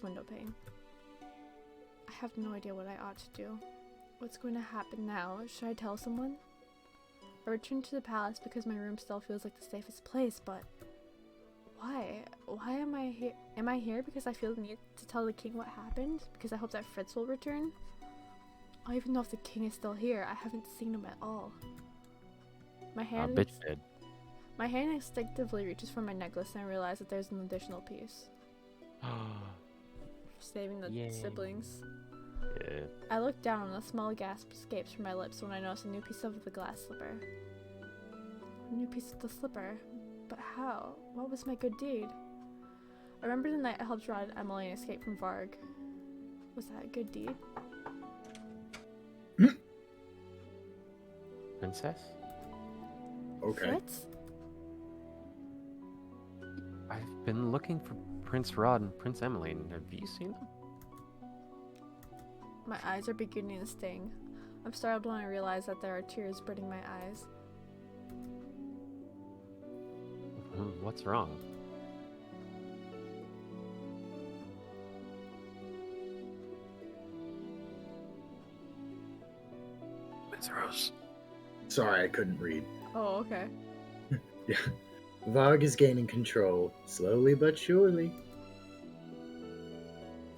glass window pane. I have no idea what I ought to do. What's going to happen now? Should I tell someone? I return to the palace because my room still feels like the safest place, but why? Why am I here? Am I here because I feel the need to tell the king what happened? Because I hope that Fritz will return? I don't even know if the king is still here. I haven't seen him at all. My hand instinctively reaches for my necklace and I realize that there's an additional piece. Saving the siblings. Yeah. I look down and a small gasp escapes from my lips when I notice a new piece of the glass slipper. A new piece of the slipper? But how? What was my good deed? I remember the night I helped Rod and Emily escape from Varg. Was that a good deed? Princess? Okay. Fritz? I've been looking for Prince Rod and Prince Emmeline. Have you seen them? My eyes are beginning to sting. I'm startled when I realize that there are tears burning my eyes. What's wrong? Miss Rose. Sorry, I couldn't read. Oh, okay. Yeah. Varg is gaining control, slowly but surely.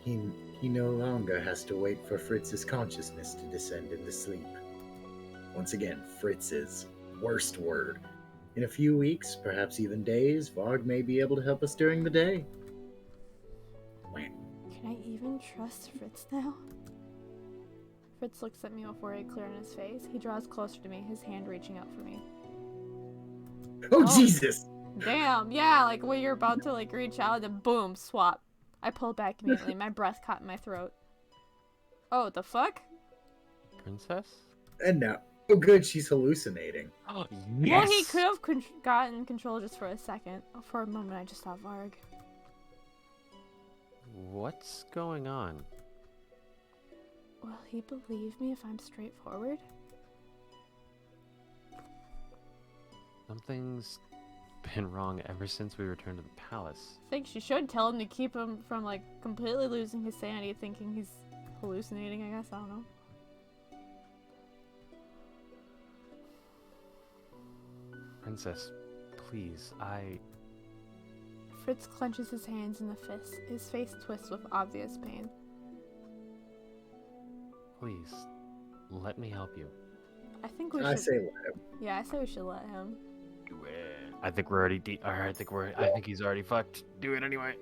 He no longer has to wait for Fritz's consciousness to descend into sleep. Once again, Fritz's worst word. In a few weeks, perhaps even days, Varg may be able to help us during the day. Can I even trust Fritz now? Fritz looks at me with worry clear on his face. He draws closer to me, his hand reaching out for me. Oh, Jesus! Damn, yeah, like when you're about to like reach out and boom, swap. I pulled back immediately, my breath caught in my throat. Oh, the fuck? Princess? And now, oh good, she's hallucinating. Oh, Well, he could have gotten control just for a second. For a moment, I just thought Varg. What's going on? Will he believe me if I'm straightforward? Something's been wrong ever since we returned to the palace. I think she should tell him to keep him from like completely losing his sanity, thinking he's hallucinating, I guess. I don't know. Princess, please, Fritz clenches his hands in a fist. His face twists with obvious pain. Please, let me help you. I think we should. I say let him. Yeah, I say we should let him. Do it. I think we're already I think he's already fucked. Do it anyway.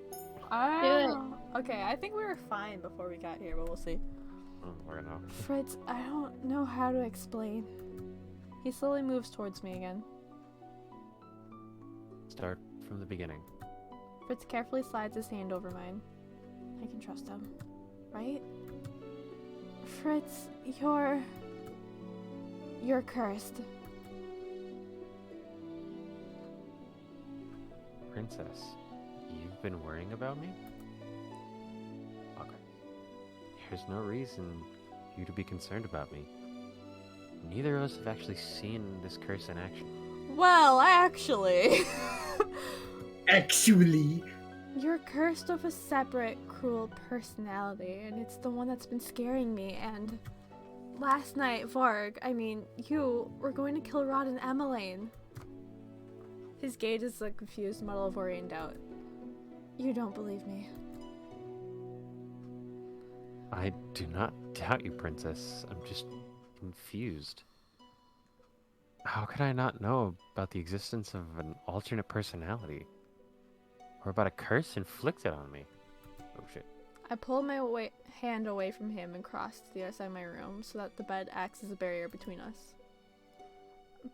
Okay, I think we were fine before we got here, but we'll see. We're gonna. Fritz, I don't know how to explain. He slowly moves towards me again. Start from the beginning. Fritz carefully slides his hand over mine. I can trust him, right? Fritz, you're cursed. Princess, you've been worrying about me? Okay. There's no reason for you to be concerned about me. Neither of us have actually seen this curse in action. Well, actually... Actually... You're cursed with a separate, cruel personality, and it's the one that's been scaring me, and... Last night, Varg, you were going to kill Rod and Emmeline. His gaze is a confused muddle of worry and doubt. You don't believe me. I do not doubt you, Princess. I'm just confused. How could I not know about the existence of an alternate personality? Or about a curse inflicted on me? Oh shit. I pulled my hand away from him and crossed to the other side of my room so that the bed acts as a barrier between us.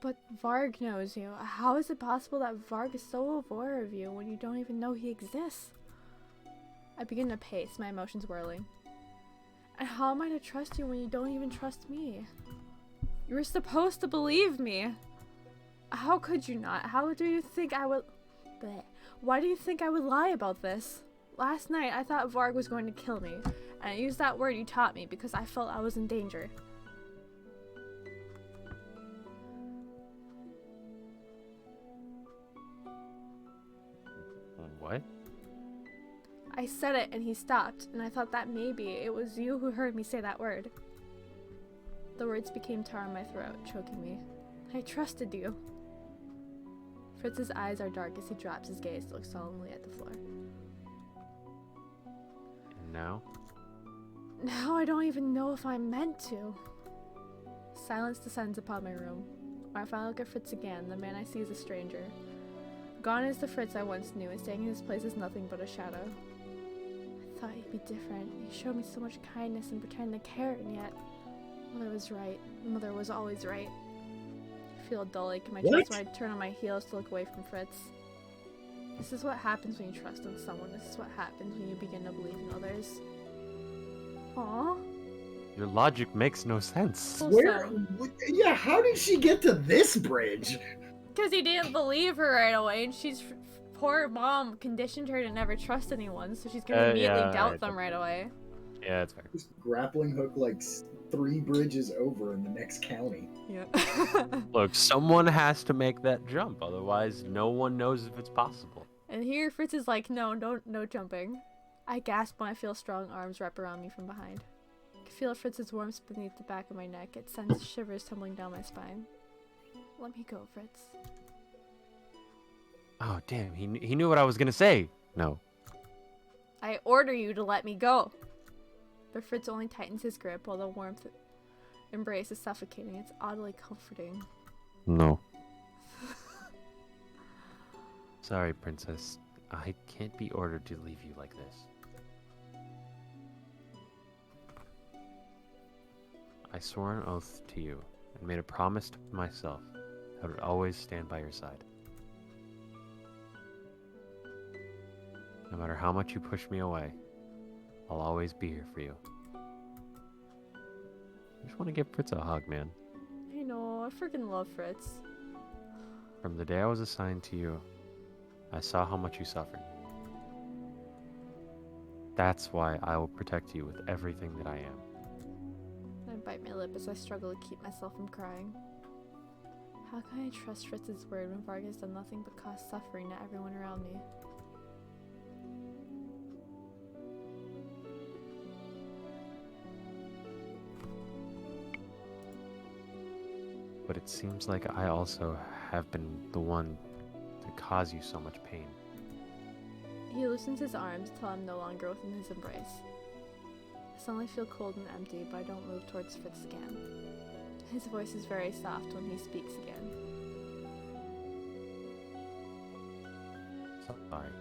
But Varg knows you. How is it possible that Varg is so aware of you when you don't even know he exists? I begin to pace, my emotions whirling. And how am I to trust you when you don't even trust me? You were supposed to believe me. How could you not? How do you think I would... Bleh. Why do you think I would lie about this? Last night, I thought Varg was going to kill me, and I used that word you taught me because I felt I was in danger. What? I said it and he stopped, and I thought that maybe it was you who heard me say that word. The words became tar in my throat, choking me. I trusted you. Fritz's eyes are dark as he drops his gaze to look solemnly at the floor. And now? Now I don't even know if I'm meant to. Silence descends upon my room. When I finally look at Fritz again, the man I see is a stranger. Gone is the Fritz I once knew, and staying in his place is nothing but a shadow. I thought he'd be different. He showed me so much kindness and pretended to care, and yet Mother was right. Mother was always right. I feel a dull ache in my chest when I turn on my heels to look away from Fritz. This is what happens when you trust in someone. This is what happens when you begin to believe in others. Aww. Your logic makes no sense. Yeah, how did she get to this bridge? Because he didn't believe her right away, and she's poor mom conditioned her to never trust anyone, so she's gonna immediately doubt them right away. Yeah, that's fair. Just grappling hook like 3 bridges over in the next county. Yeah. Look, someone has to make that jump, otherwise no one knows if it's possible. And here Fritz is like, no jumping. I gasp when I feel strong arms wrap around me from behind. I can feel Fritz's warmth beneath the back of my neck. It sends shivers tumbling down my spine. Let me go, Fritz. Oh, damn, he knew what I was gonna say. No. I order you to let me go. But Fritz only tightens his grip while the warmth embrace is suffocating. It's oddly comforting. No. Sorry, Princess. I can't be ordered to leave you like this. I swore an oath to you and made a promise to myself I would always stand by your side. No matter how much you push me away, I'll always be here for you. I just want to give Fritz a hug, man. I know, I freaking love Fritz. From the day I was assigned to you, I saw how much you suffered. That's why I will protect you with everything that I am. I bite my lip as I struggle to keep myself from crying. How can I trust Fritz's word when Varg has done nothing but cause suffering to everyone around me? But it seems like I also have been the one to cause you so much pain. He loosens his arms until I'm no longer within his embrace. I suddenly feel cold and empty, but I don't move towards Fritz again. His voice is very soft when he speaks again. Sorry.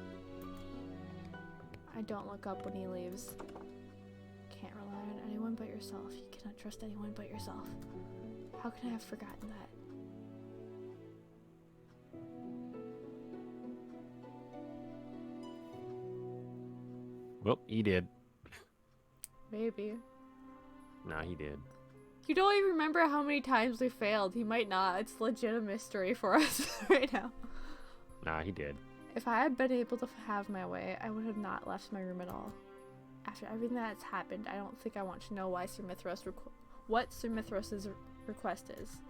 I don't look up when he leaves. Can't rely on anyone but yourself. You cannot trust anyone but yourself. How can I have forgotten that? Well, he did. Maybe. Nah, he did. You don't even remember how many times we failed. He might not. It's legit a mystery for us right now. Nah, he did. If I had been able to have my way, I would have not left my room at all. After everything that's happened, I don't think I want to know why Sir Mithras what Sir Mithras' request is.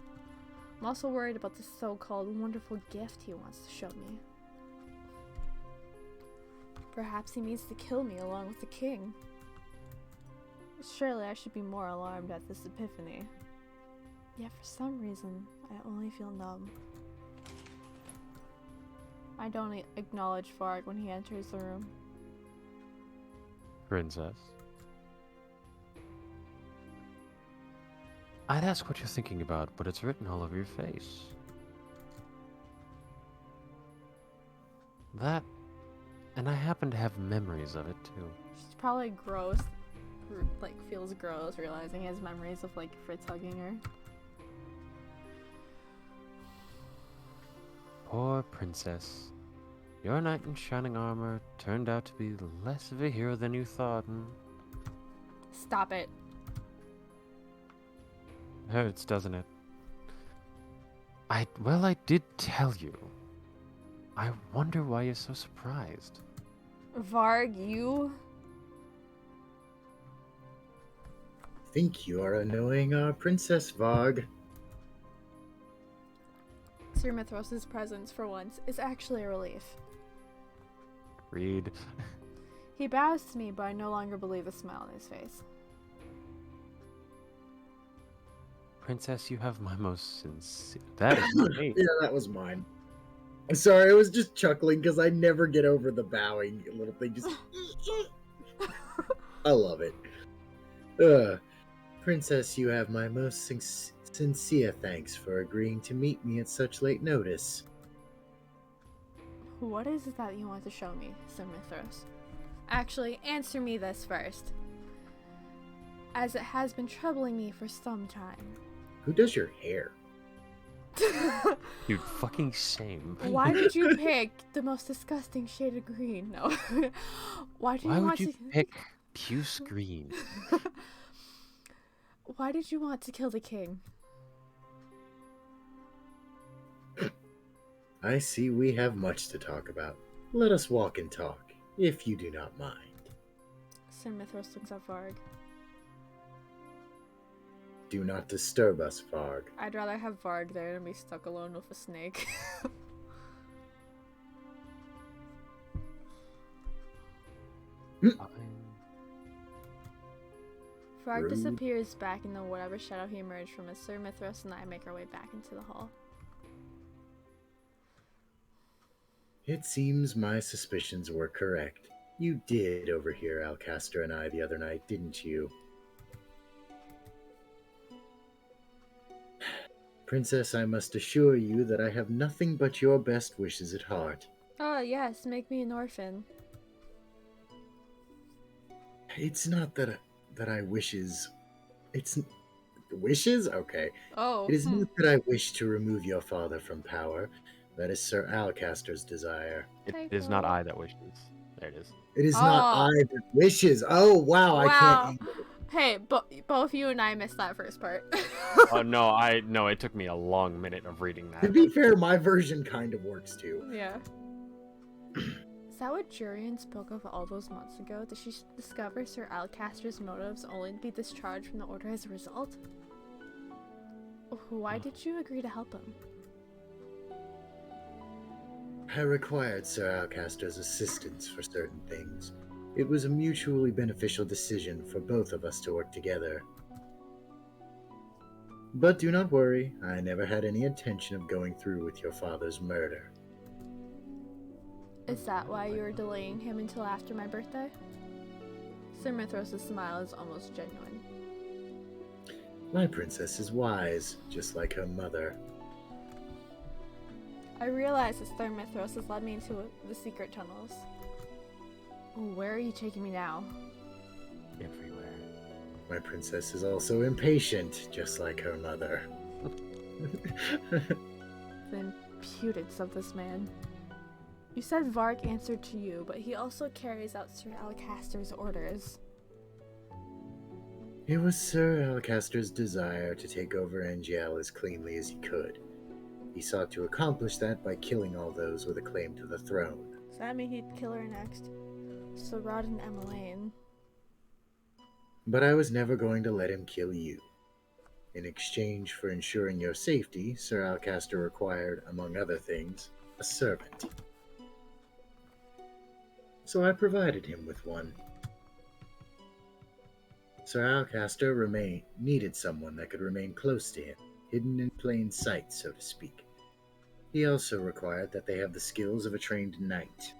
I'm also worried about the so-called wonderful gift he wants to show me. Perhaps he means to kill me along with the king. Surely I should be more alarmed at this epiphany. Yet for some reason, I only feel numb. I don't acknowledge Varg when he enters the room. Princess. I'd ask what you're thinking about, but it's written all over your face. That, and I happen to have memories of it too. She's probably gross, like feels gross realizing he has memories of like Fritz hugging her. Poor princess. Your knight in shining armor turned out to be less of a hero than you thought, and... Stop it. Hurts, doesn't it? I did tell you. I wonder why you're so surprised. Varg, you? Think you are annoying our Princess Varg. Sir Mithras' presence, for once, is actually a relief. Read. He bows to me, but I no longer believe the smile on his face. Princess, you have my most sincere... That is not me. Yeah, that was mine. I'm sorry, I was just chuckling because I never get over the bowing little thing. Just, I love it. Princess, you have my most sincere thanks for agreeing to meet me at such late notice. What is it that you want to show me, Sir Mithras? Actually, answer me this first, as it has been troubling me for some time. Who does your hair? Dude, fucking same. Why did you pick the most disgusting shade of green? No. Why would you pick puce green? Why did you want to kill the king? I see we have much to talk about. Let us walk and talk, if you do not mind. Sir Mithras looks at Varg. Do not disturb us, Varg. I'd rather have Varg there than be stuck alone with a snake. Varg Rude. disappears back into whatever shadow he emerged from as Sir Mithras and I make our way back into the hall. It seems my suspicions were correct. You did overhear Alcaster and I the other night, didn't you? Princess, I must assure you that I have nothing but your best wishes at heart. Oh, yes, make me an orphan. It's not that I wishes... It's... Wishes? Okay. Oh. It is not that I wish to remove your father from power. That is Sir Alcaster's desire. It is not I that wishes. There it is. It is not I that wishes. Oh, wow. I can't... Hey, both you and I missed that first part. Oh, no, it took me a long minute of reading that. To be fair, my version kind of works too. Yeah. Is that what Jurian spoke of all those months ago? Did she discover Sir Alcaster's motives only to be discharged from the order as a result? Why did you agree to help him? I required Sir Alcaster's assistance for certain things. It was a mutually beneficial decision for both of us to work together. But do not worry, I never had any intention of going through with your father's murder. Is that why you were delaying him until after my birthday? Sir Mithras' smile is almost genuine. My princess is wise, just like her mother. I realize that Sir Mithras has led me into the secret tunnels. Where are you taking me now? Everywhere. My princess is also impatient, just like her mother. The impudence of this man. You said Varg answered to you, but he also carries out Sir Alcaster's orders. It was Sir Alcaster's desire to take over Angiel as cleanly as he could. He sought to accomplish that by killing all those with a claim to the throne. Does that mean he'd kill her next? Sarad and Emmeline. But I was never going to let him kill you. In exchange for ensuring your safety, Sir Alcaster required, among other things, a servant. So I provided him with one. Sir Alcaster needed someone that could remain close to him, hidden in plain sight, so to speak. He also required that they have the skills of a trained knight.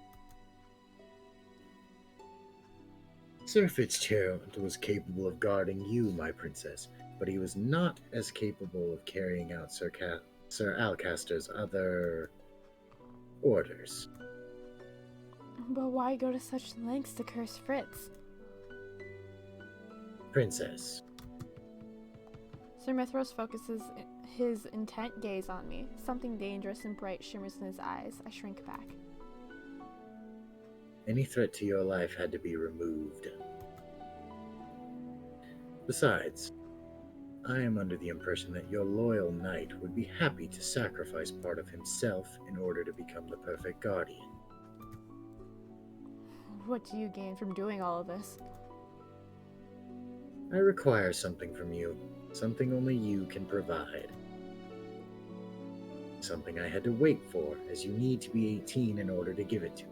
Sir Fitzgerald was capable of guarding you, my princess, but he was not as capable of carrying out Sir Alcaster's other orders. But why go to such lengths to curse Fritz? Princess. Sir Mithras focuses his intent gaze on me. Something dangerous and bright shimmers in his eyes. I shrink back. Any threat to your life had to be removed. Besides, I am under the impression that your loyal knight would be happy to sacrifice part of himself in order to become the perfect guardian. What do you gain from doing all of this? I require something from you, something only you can provide. Something I had to wait for, as you need to be 18 in order to give it to me.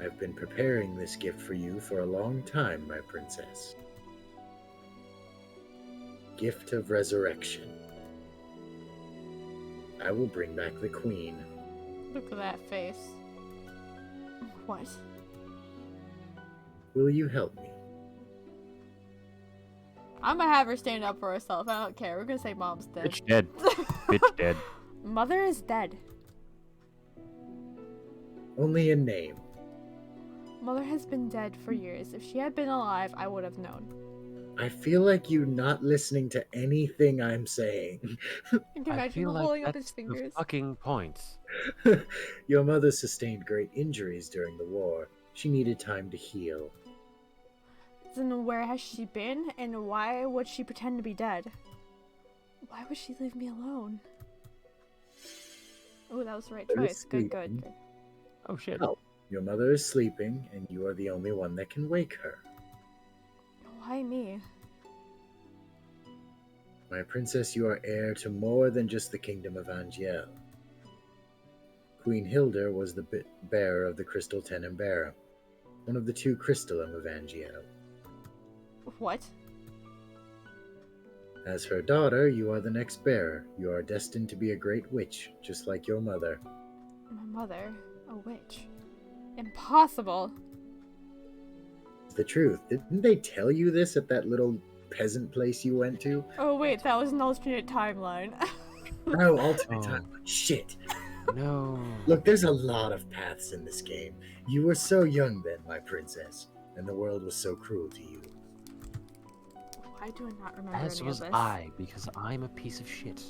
I've been preparing this gift for you for a long time, my princess. Gift of resurrection. I will bring back the queen. Look at that face. What? Will you help me? I'm gonna have her stand up for herself. I don't care. We're gonna say mom's dead. Bitch dead. Bitch dead. Mother is dead. Only in name. Mother has been dead for years. If she had been alive, I would have known. I feel like you're not listening to anything I'm saying. I can I imagine feel him like holding up that's his fingers. the fucking point. Your mother sustained great injuries during the war. She needed time to heal. Then where has she been, and why would she pretend to be dead? Why would she leave me alone? Oh, that was the right Mother choice. is Good, good, sleeping. good. Oh shit. Oh, your mother is sleeping, and you are the only one that can wake her. Why me? My princess, you are heir to more than just the kingdom of Angiel. Queen Hilda was the bearer of the crystal Tenenbaum, one of the two crystallum of Angiel. What? As her daughter, you are the next bearer. You are destined to be a great witch, just like your mother. My mother? A witch? Impossible! It's the truth. Didn't they tell you this at that little peasant place you went to? Oh wait, that was an alternate timeline. No, alternate Oh. time. Shit. No. Look, there's a lot of paths in this game. You were so young then, my princess, and the world was so cruel to you. Why do I not remember As any was of this? I, because I'm a piece of shit.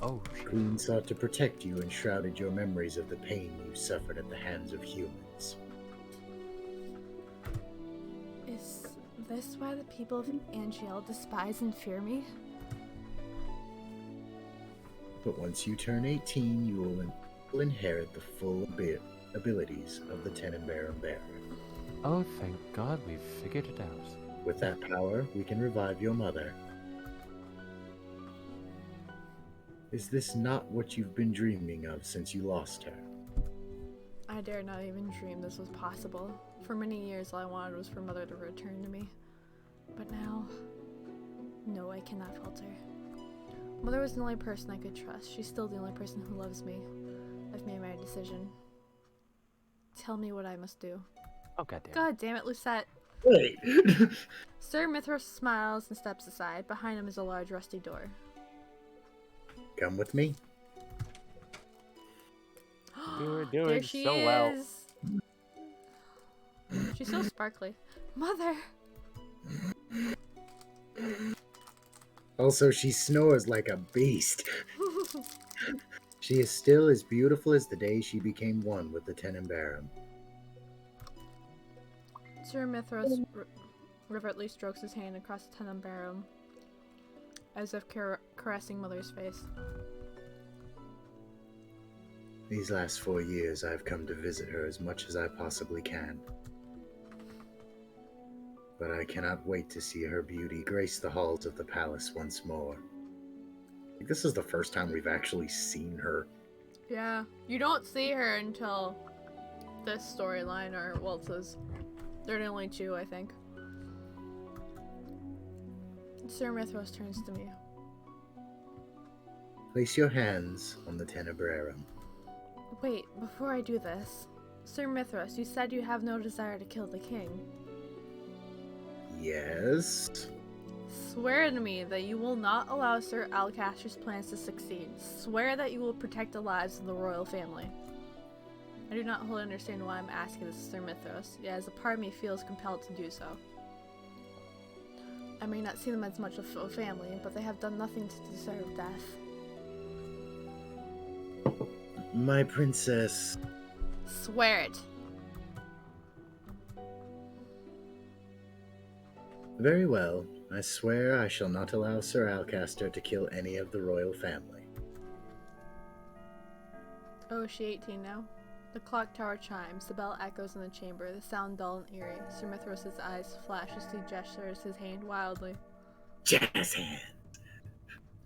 Oh shit. Queen sought to protect you and shrouded your memories of the pain you suffered at the hands of humans. Is this why the people of Angiel despise and fear me? But once you turn 18, you will inherit the full abilities of the Tenenbaum bearer. Oh, thank God we've figured it out. With that power, we can revive your mother. Is this not what you've been dreaming of since you lost her? I dare not even dream this was possible. For many years, all I wanted was for Mother to return to me. But now, no, I cannot falter. Mother was the only person I could trust. She's still the only person who loves me. I've made my decision. Tell me what I must do. Oh goddamn. God damn it, Lucette. Wait! Sir Mithras smiles and steps aside. Behind him is a large rusty door. Come with me. We were There doing she so is. well. She's so sparkly. Mother! Also, she snores like a beast. She is still as beautiful as the day she became one with the Tenenbaum. Sir Mithras reverently strokes his hand across the Tenenbaum, as if caressing Mother's face. These last 4 years, I've come to visit her as much as I possibly can. But I cannot wait to see her beauty grace the halls of the palace once more. I think this is the first time we've actually seen her. Yeah, you don't see her until this storyline, or Waltz's. They're the only two, I think. Sir Mithras turns to me. Place your hands on the Tenenbaum. Wait, before I do this, Sir Mithras, you said you have no desire to kill the king. Yes? Swear to me that you will not allow Sir Alcaster's plans to succeed. Swear that you will protect the lives of the royal family. I do not wholly understand why I'm asking this, Sir Mithras, yet as a part of me feels compelled to do so. I may not see them as much of a family, but they have done nothing to deserve death. My princess. Swear it. Very well. I swear I shall not allow Sir Alcaster to kill any of the royal family. Oh, is she 18 now? The clock tower chimes, the bell echoes in the chamber, the sound dull and eerie. Sir Mithras' eyes flash as he gestures his hand wildly. Jazz hands!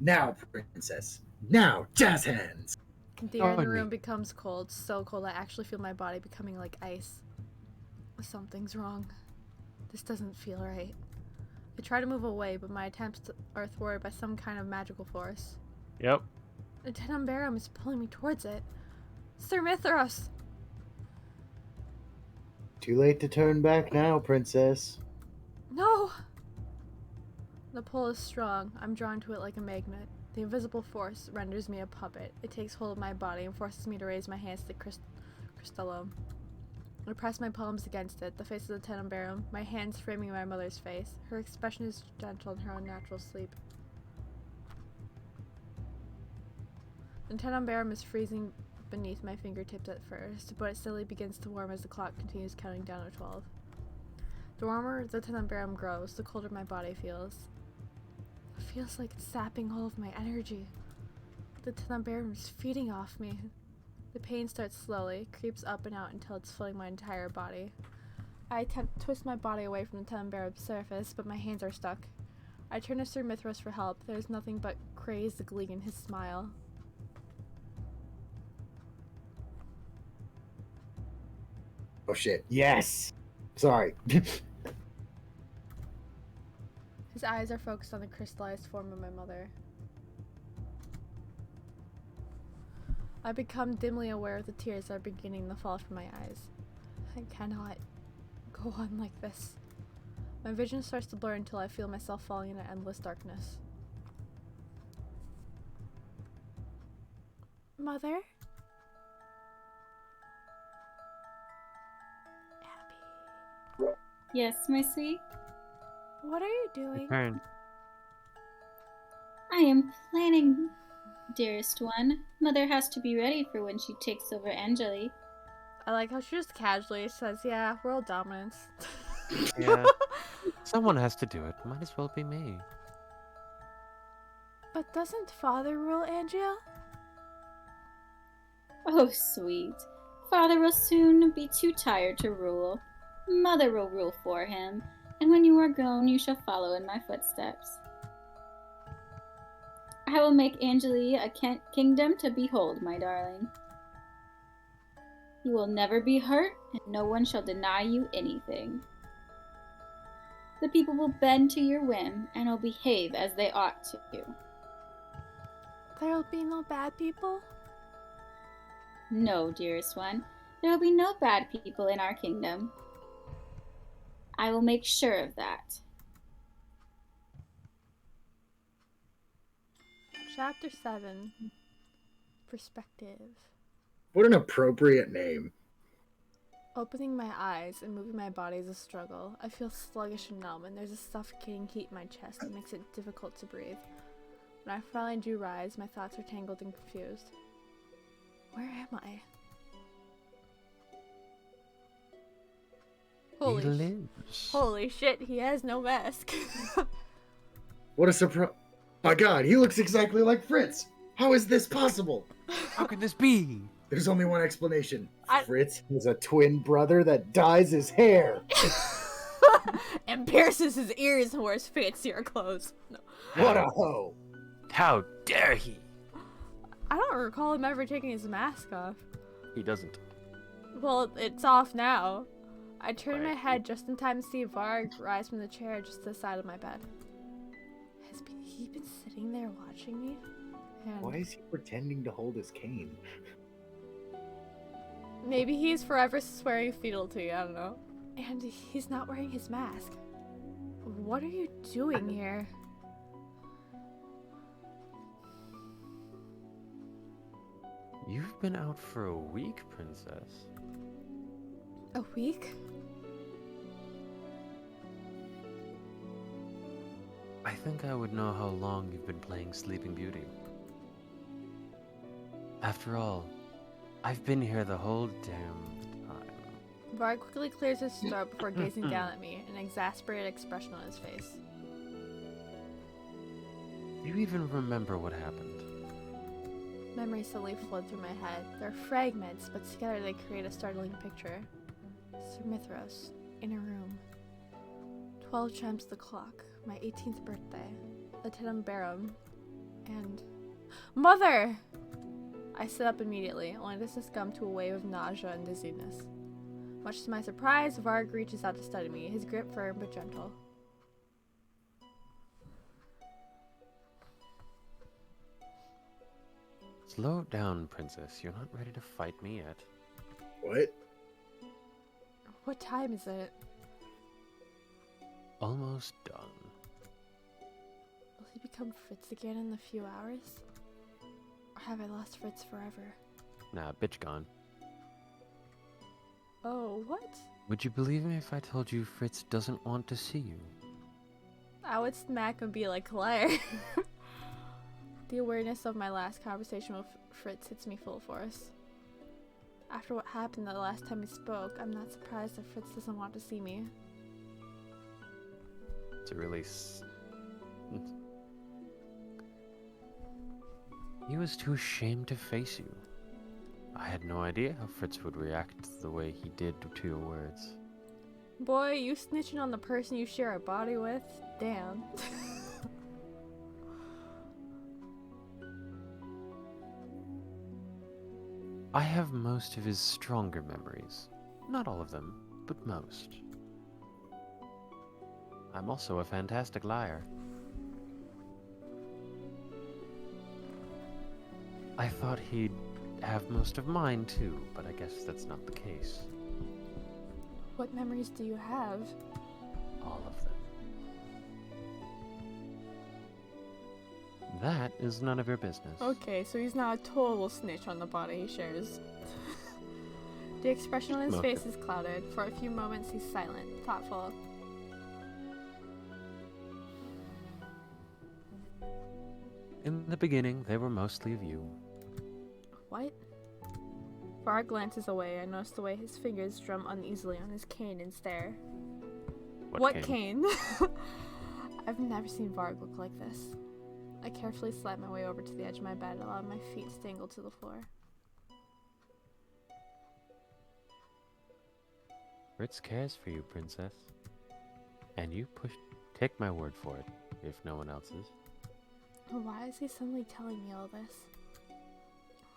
Now, princess! Now, jazz hands! The air in the Join me. room becomes cold, so cold I actually feel my body becoming like ice. Something's wrong. This doesn't feel right. I try to move away, but my attempts are thwarted by some kind of magical force. Yep. The Tenenbaum is pulling me towards it. Sir Mithras! Too late to turn back now, princess. No! The pull is strong. I'm drawn to it like a magnet. The invisible force renders me a puppet. It takes hold of my body and forces me to raise my hands to the crystallum. I press my palms against it, the face of the Tenenbaum, my hands framing my mother's face. Her expression is gentle in her unnatural sleep. The Tenenbaum is freezing beneath my fingertips at first, but it slowly begins to warm as the clock continues counting down to 12. The warmer the Tenenbaum grows, the colder my body feels. It feels like it's sapping all of my energy. The Tenenbaum is feeding off me. The pain starts slowly, creeps up and out until it's filling my entire body. I attempt to twist my body away from the Tenenbaum's surface, but my hands are stuck. I turn to Sir Mithras for help. There's nothing but crazed glee in his smile. Oh shit. Yes! Sorry. His eyes are focused on the crystallized form of my mother. I become dimly aware of the tears that are beginning to fall from my eyes. I cannot go on like this. My vision starts to blur until I feel myself falling into endless darkness. Mother? Abby. Yes, my sweet? What are you doing? Turn. I am planning, dearest one. Mother has to be ready for when she takes over Angeli. I like how she just casually says, yeah, world dominance. Yeah. Someone has to do it. Might as well be me. But doesn't father rule Angel? Oh, sweet. Father will soon be too tired to rule. Mother will rule for him, and when you are grown, you shall follow in my footsteps. I will make Angeli a kingdom to behold, my darling. You will never be hurt, and no one shall deny you anything. The people will bend to your whim and will behave as they ought to. There'll be no bad people? No, dearest one, there will be no bad people in our kingdom. I will make sure of that. Chapter 7. Perspective. What an appropriate name. Opening my eyes and moving my body is a struggle. I feel sluggish and numb, and there's a suffocating heat in my chest that makes it difficult to breathe. When I finally do rise, my thoughts are tangled and confused. Where am I? Holy shit, he has no mask. What a surprise. My god, he looks exactly like Fritz. How is this possible? How could this be? There's only one explanation. Fritz has a twin brother that dyes his hair. And pierces his ears and wears fancier clothes. No. What a hoe. How dare he? I don't recall him ever taking his mask off. He doesn't. Well, it's off now. I turn my head just in time to see Varg rise from the chair just to the side of my bed. Has he been sitting there watching me? And Why is he pretending to hold his cane? maybe he's forever swearing fealty, I don't know. And he's not wearing his mask. What are you doing here? You've been out for a week, princess. A week? I think I would know how long you've been playing Sleeping Beauty. After all, I've been here the whole damn time. Varg quickly clears his throat before gazing down at me, an exasperated expression on his face. You even remember what happened? Memories slowly flood through my head. They're fragments, but together they create a startling picture. Sir Mithras, in a room. 12 chimes the clock. My 18th birthday. Lieutenant Barum. And... Mother! I sit up immediately, only to succumb to a wave of nausea and dizziness. Much to my surprise, Varg reaches out to study me, his grip firm but gentle. Slow down, princess. You're not ready to fight me yet. What? What time is it? Almost done. Will he become Fritz again in a few hours? Or have I lost Fritz forever? Nah, bitch gone. Oh, what? Would you believe me if I told you Fritz doesn't want to see you? I would smack and be like, liar. The awareness of my last conversation with Fritz hits me full force. After what happened the last time we spoke, I'm not surprised that Fritz doesn't want to see me. To really He was too ashamed to face you. I had no idea how Fritz would react the way he did to your words. Boy, you snitching on the person you share a body with? Damn. I have most of his stronger memories. Not all of them, but most. I'm also a fantastic liar. I thought he'd have most of mine too, but I guess that's not the case. What memories do you have? All of them. That is none of your business. Okay, so he's not a total snitch on the body he shares. The expression on his Okay. face is clouded. For a few moments he's silent, thoughtful. In the beginning, they were mostly of you. What? Varg glances away. I notice the way his fingers drum uneasily on his cane and stare. What cane? I've never seen Varg look like this. I carefully slide my way over to the edge of my bed, allowing my feet to dangle to the floor. Fritz cares for you, princess. And you take my word for it, if no one else's. Why is he suddenly telling me all this?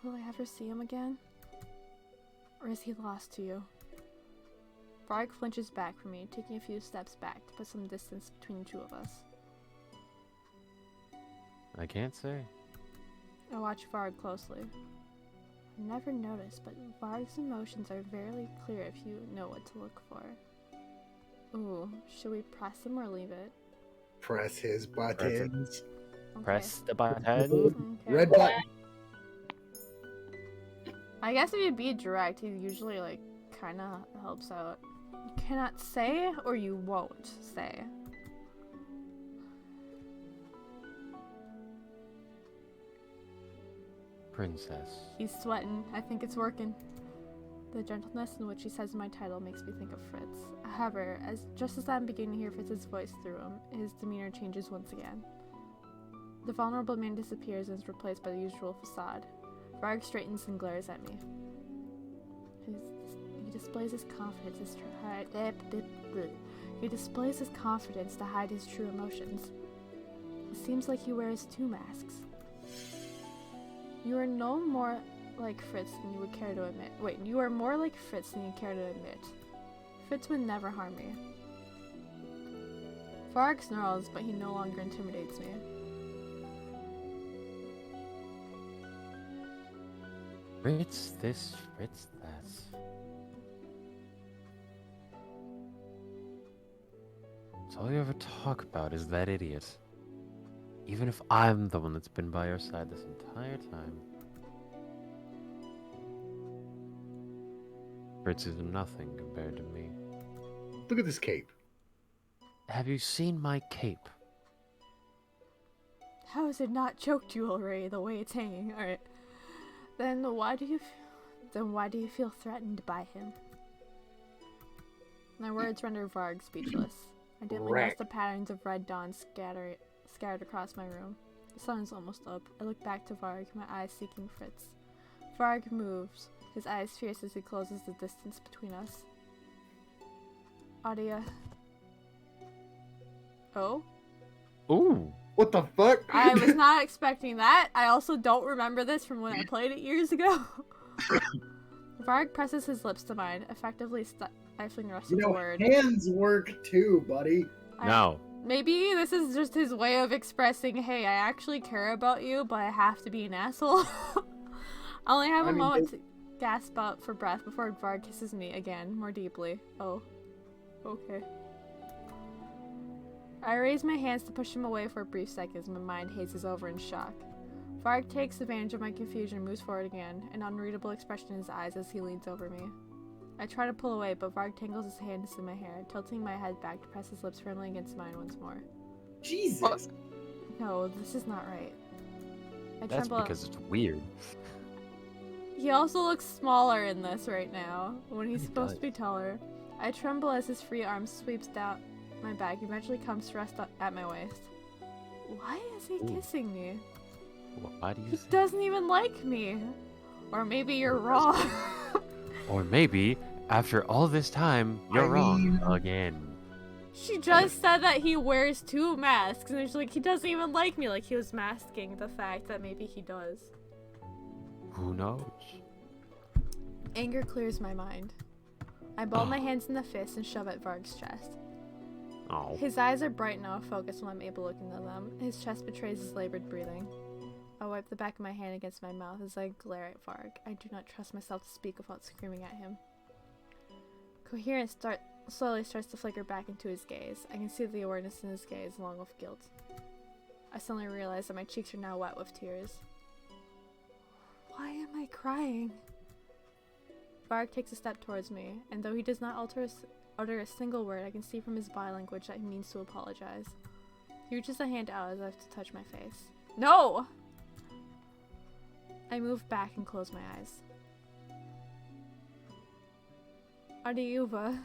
Will I ever see him again? Or is he lost to you? Varg flinches back from me, taking a few steps back to put some distance between the two of us. I can't say. I watch Varg closely. I never noticed, but Varg's emotions are very clear if you know what to look for. Ooh, should we press him or leave it? Press his buttons. Okay. Press the button. Okay. Red button. I guess if you be direct, he usually like kind of helps out. You cannot say or you won't say. Princess. He's sweating. I think it's working. The gentleness in which he says my title makes me think of Fritz. However, just as I'm beginning to hear Fritz's voice through him, his demeanor changes once again. The vulnerable man disappears and is replaced by the usual facade. Varg straightens and glares at me. He displays his confidence to hide his true emotions. It seems like he wears two masks. You are no more like Fritz than you would care to admit. Wait, you are more like Fritz than you care to admit. Fritz would never harm me. Varg snarls, but he no longer intimidates me. Fritz this, Fritz that. It's all you ever talk about is that idiot. Even if I'm the one that's been by your side this entire time. Fritz is nothing compared to me. Look at this cape. Have you seen my cape? How is it not choke jewelry the way it's hanging? Alright. Then why do you feel threatened by him? My words render Varg speechless. I dimly notice the patterns of red dawn scattered across my room. The sun is almost up. I look back to Varg, my eyes seeking Fritz. Varg moves, his eyes fierce as he closes the distance between us. Adia. Oh? Ooh! What the fuck? I was not expecting that. I also don't remember this from when I played it years ago. Varg presses his lips to mine, effectively stifling the rest You of the know, word. hands work too, buddy. No. Maybe this is just his way of expressing, hey, I actually care about you, but I have to be an asshole. I only have a moment to gasp out for breath before Varg kisses me again, more deeply. Oh. Okay. I raise my hands to push him away for a brief second as my mind hazes over in shock. Varg takes advantage of my confusion and moves forward again, an unreadable expression in his eyes as he leans over me. I try to pull away, but Varg tangles his hands in my hair, tilting my head back to press his lips firmly against mine once more. Jesus. No, this is not right. I That's tremble. because it's weird. He also looks smaller in this right now, when he's He supposed does. to be taller. I tremble as his free arm sweeps down my back, eventually comes to rest at my waist. Why is he Ooh. kissing me? Why do you He think? doesn't even like me. Or maybe you're wrong. Or maybe, after all this time, you're I wrong mean- again. She just said that he wears 2 masks, and she's like, he doesn't even like me, like he was masking the fact that maybe he does. Who knows? Anger clears my mind. I ball my hands in a fist and shove at Varg's chest. Oh. His eyes are bright and out of focus when I'm able to look into them. His chest betrays his labored breathing. I wipe the back of my hand against my mouth as I glare at Varg. I do not trust myself to speak without screaming at him. Coherence slowly starts to flicker back into his gaze. I can see the awareness in his gaze along with guilt. I suddenly realize that my cheeks are now wet with tears. Why am I crying? Varg takes a step towards me, and though he does not utter a single word, I can see from his body language that he means to apologize. He reaches a hand out as if to touch my face. No! I move back and close my eyes. Adiuva.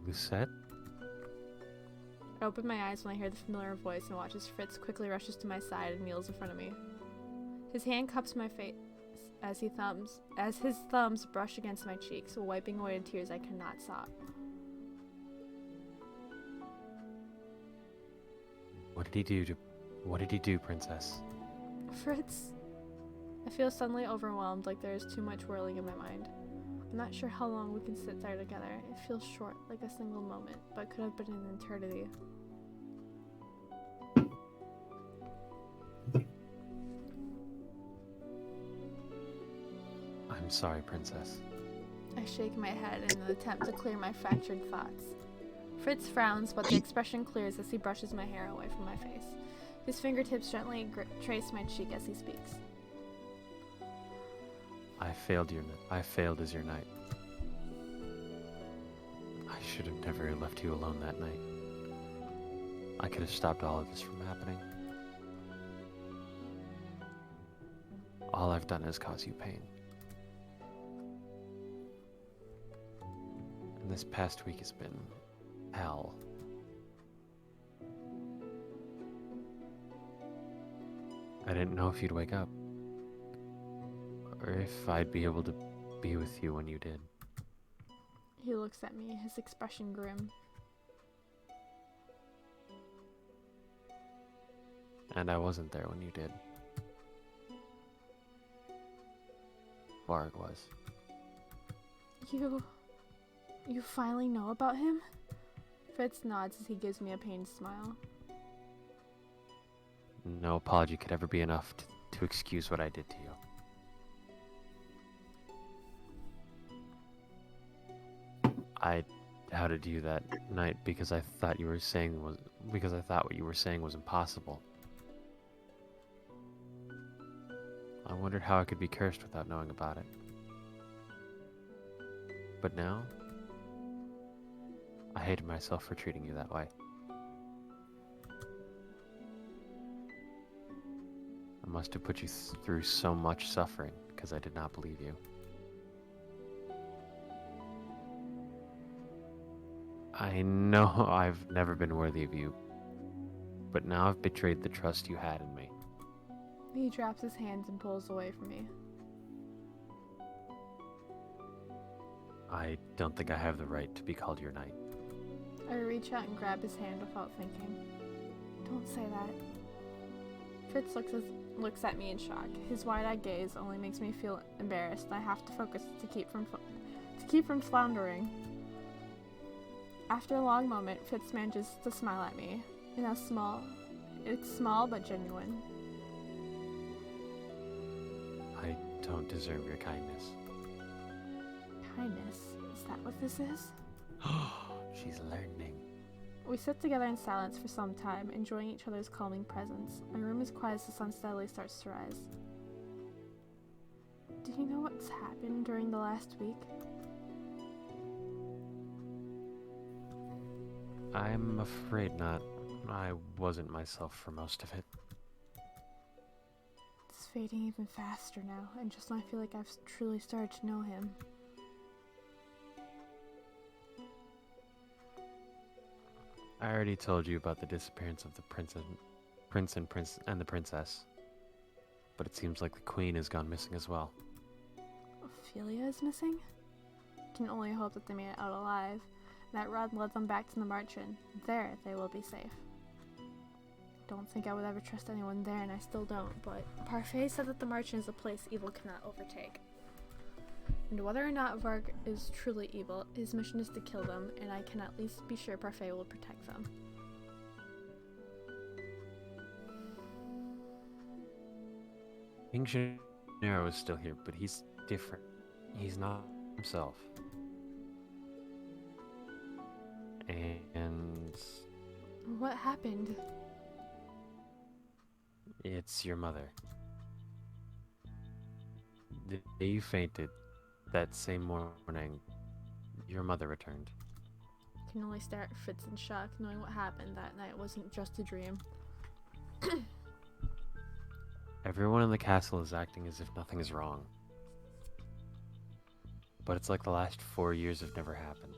Lucette? I open my eyes when I hear the familiar voice and watch as Fritz quickly rushes to my side and kneels in front of me. His hand cups my face as his thumbs brush against my cheeks, wiping away the tears I cannot stop. What did he do, princess? Fritz. I feel suddenly overwhelmed, like there is too much whirling in my mind. I'm not sure how long we can sit there together. It feels short, like a single moment, but could have been an eternity. I'm sorry, princess. I shake my head in an attempt to clear my fractured thoughts. Fritz frowns, but the expression clears as he brushes my hair away from my face. His fingertips gently trace my cheek as he speaks. I failed as your knight. I should have never left you alone that night. I could have stopped all of this from happening. All I've done is cause you pain. And this past week has been hell. I didn't know if you'd wake up, or if I'd be able to be with you when you did. He looks at me, his expression grim. And I wasn't there when you did. Varg was. You finally know about him? Fritz nods as he gives me a pained smile. No apology could ever be enough to excuse what I did to you. I doubted you that night because I thought what you were saying was impossible. I wondered how I could be cursed without knowing about it. But now, I hated myself for treating you that way. I must have put you through so much suffering because I did not believe you. I know I've never been worthy of you, but now I've betrayed the trust you had in me. He drops his hands and pulls away from me. I don't think I have the right to be called your knight. I reach out and grab his hand without thinking. Don't say that. Fritz looks at me in shock. His wide-eyed gaze only makes me feel embarrassed. I have to focus to keep from floundering. After a long moment, Fritz manages to smile at me. It's small but genuine. I don't deserve your kindness. Kindness? Is that what this is? She's learning. We sit together in silence for some time, enjoying each other's calming presence. My room is quiet as the sun steadily starts to rise. Do you know what's happened during the last week? I'm afraid not. I wasn't myself for most of it. It's fading even faster now, and just when I feel like I've truly started to know him. I already told you about the disappearance of the prince and the princess. But it seems like the queen has gone missing as well. Ophelia is missing? Can only hope that they made it out alive. That rod led them back to the Marchen. There, they will be safe. Don't think I would ever trust anyone there, and I still don't, but Parfait said that the Marchen is a place evil cannot overtake. And whether or not Varg is truly evil, his mission is to kill them, and I can at least be sure Parfait will protect them. King Gennaro is still here, but he's different. He's not himself. And What happened? it's your mother. The day you fainted, that same morning, your mother returned. I can only stare at Fritz in shock, knowing what happened that night wasn't just a dream. Everyone in the castle is acting as if nothing is wrong. But it's like the last 4 years have never happened.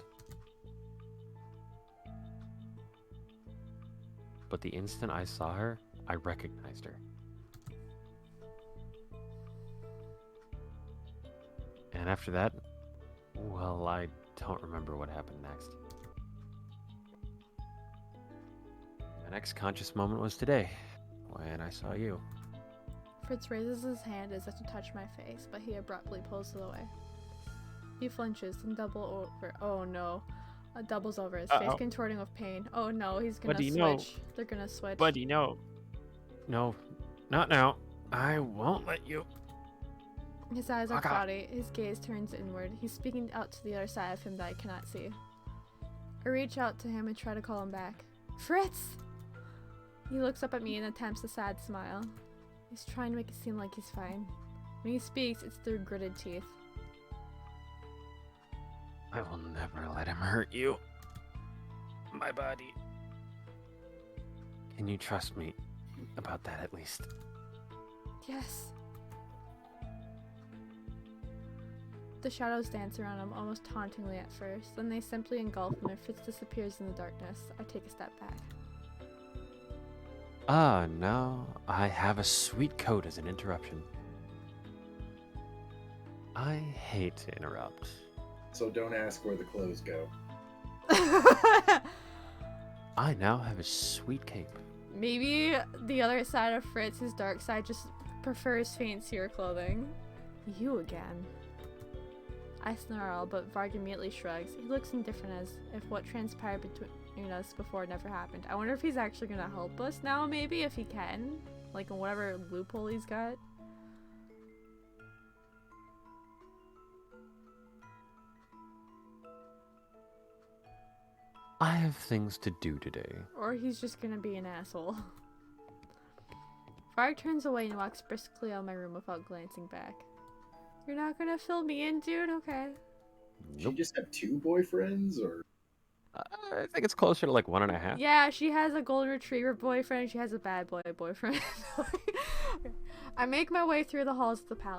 But the instant I saw her, I recognized her. And after that, well, I don't remember what happened next. My next conscious moment was today, when I saw you. Fritz raises his hand as if to touch my face, but he abruptly pulls it away. He flinches and doubles over, his face contorting with pain. Oh no, he's gonna switch. Know? They're gonna switch. Buddy, no. No, not now. I won't let you. His eyes are cloudy, his gaze turns inward. He's speaking out to the other side of him that I cannot see. I reach out to him and try to call him back. Fritz! He looks up at me and attempts a sad smile. He's trying to make it seem like he's fine. When he speaks, it's through gritted teeth. I will never let him hurt you. My body. Can you trust me about that at least? Yes. The shadows dance around him almost tauntingly at first, then they simply engulf him and Fritz disappears in the darkness. I take a step back. Ah, now I have a sweet coat as an interruption. I hate to interrupt. So don't ask where the clothes go. I now have a sweet cape. Maybe the other side of Fritz, his dark side, just prefers fancier clothing. You again. I snarl, but Varg immediately shrugs. He looks indifferent as if what transpired between us before never happened. I wonder if he's actually gonna help us now, maybe, if he can. Like, in whatever loophole he's got. I have things to do today. Or he's just gonna be an asshole. Varg turns away and walks briskly out of my room without glancing back. You're not gonna fill me in, dude? Okay. Did you just have 2 boyfriends, or? I think it's closer to like 1.5. Yeah, she has a golden retriever boyfriend. She has a bad boy boyfriend. I make my way through the halls of the palace.